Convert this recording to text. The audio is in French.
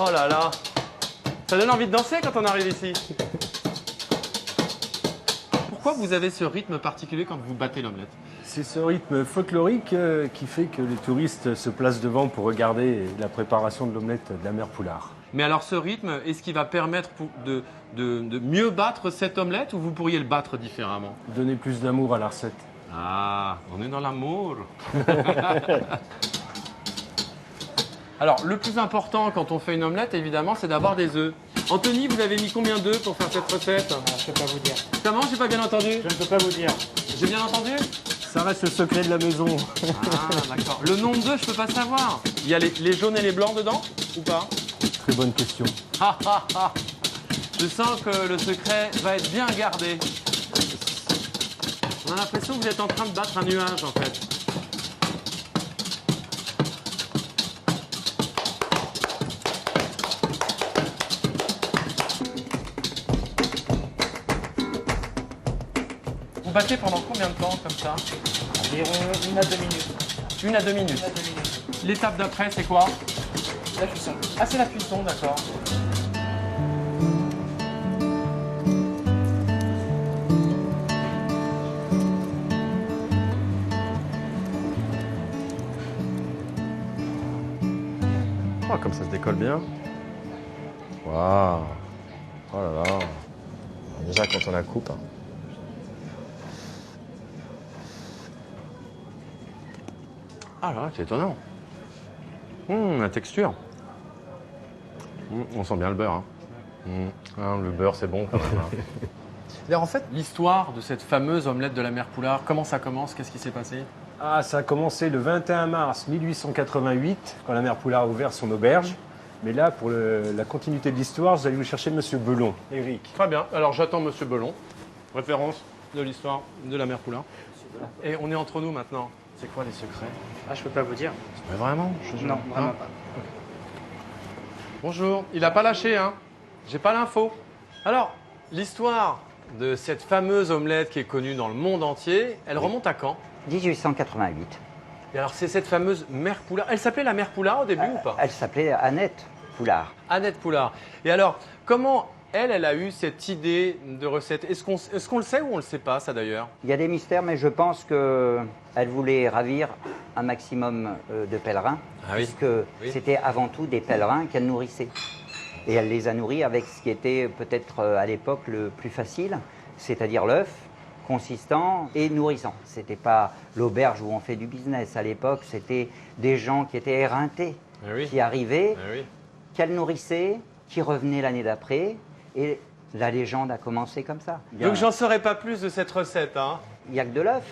Oh là là. Ça donne envie de danser quand on arrive ici. Pourquoi vous avez ce rythme particulier quand vous battez l'omelette? C'est ce rythme folklorique qui fait que les touristes se placent devant pour regarder la préparation de l'omelette de la mère Poulard. Mais alors ce rythme, est-ce qu'il va permettre de mieux battre cette omelette ou vous pourriez le battre différemment? Donner plus d'amour à la recette. Ah, on est dans l'amour. Alors, le plus important quand on fait une omelette, évidemment, c'est d'avoir des œufs. Anthony, vous avez mis combien d'œufs pour faire cette recette? Je ne peux pas vous dire. Comment? J'ai pas bien entendu. Je ne peux pas vous dire. J'ai bien entendu? Ça reste le secret de la maison. Ah, d'accord. Le nombre d'œufs, je peux pas savoir. Il y a les jaunes et les blancs dedans ou pas? Très bonne question. Ah, ah, ah. Je sens que le secret va être bien gardé. On a l'impression que vous êtes en train de battre un nuage, en fait. Vous battez pendant combien de temps, comme ça? Environ 1 à 2 minutes. 1 à 2 minutes. 1 à 2 minutes. L'étape d'après, c'est quoi? La cuisson. Ah, c'est la cuisson, d'accord. Oh, comme ça se décolle bien. Waouh. Oh là là. Déjà, quand on la coupe. Ah là, c'est étonnant. La texture. On sent bien le beurre. Le beurre, c'est bon quand même. D'ailleurs, en fait, l'histoire de cette fameuse omelette de la mère Poulard, comment ça commence? Qu'est-ce qui s'est passé? Ah, ça a commencé le 21 mars 1888, quand la mère Poulard a ouvert son auberge. Mais là, pour la continuité de l'histoire, vous allez vous chercher Monsieur Belon, Éric. Très bien. Alors, j'attends Monsieur Belon. Référence de l'histoire de la mère Poulard. Et on est entre nous maintenant. C'est quoi les secrets? Ah, je peux pas vous dire. Mais vraiment? Non, vraiment pas. Bonjour. Il n'a pas lâché, hein? J'ai pas l'info. Alors, l'histoire de cette fameuse omelette qui est connue dans le monde entier, elle remonte à quand? 1888. Et alors, c'est cette fameuse mère Poulard. Elle s'appelait la mère Poulard au début ou pas? Elle s'appelait Annette Poulard. Annette Poulard. Et alors, comment elle a eu cette idée de recette? Est-ce qu'on le sait ou on le sait pas, ça d'ailleurs? Il y a des mystères, mais je pense qu'elle voulait ravir un maximum de pèlerins, Ah oui. puisque c'était avant tout des pèlerins qu'elle nourrissait. Et elle les a nourris avec ce qui était peut-être à l'époque le plus facile, c'est-à-dire l'œuf, consistant et nourrissant. Ce n'était pas l'auberge où on fait du business. À l'époque, c'était des gens qui étaient éreintés, Ah oui. qui arrivaient, Ah oui. qu'elle nourrissait, qui revenaient l'année d'après. Et la légende a commencé comme ça. Donc, j'en saurais pas plus de cette recette, hein? Il n'y a que de l'œuf.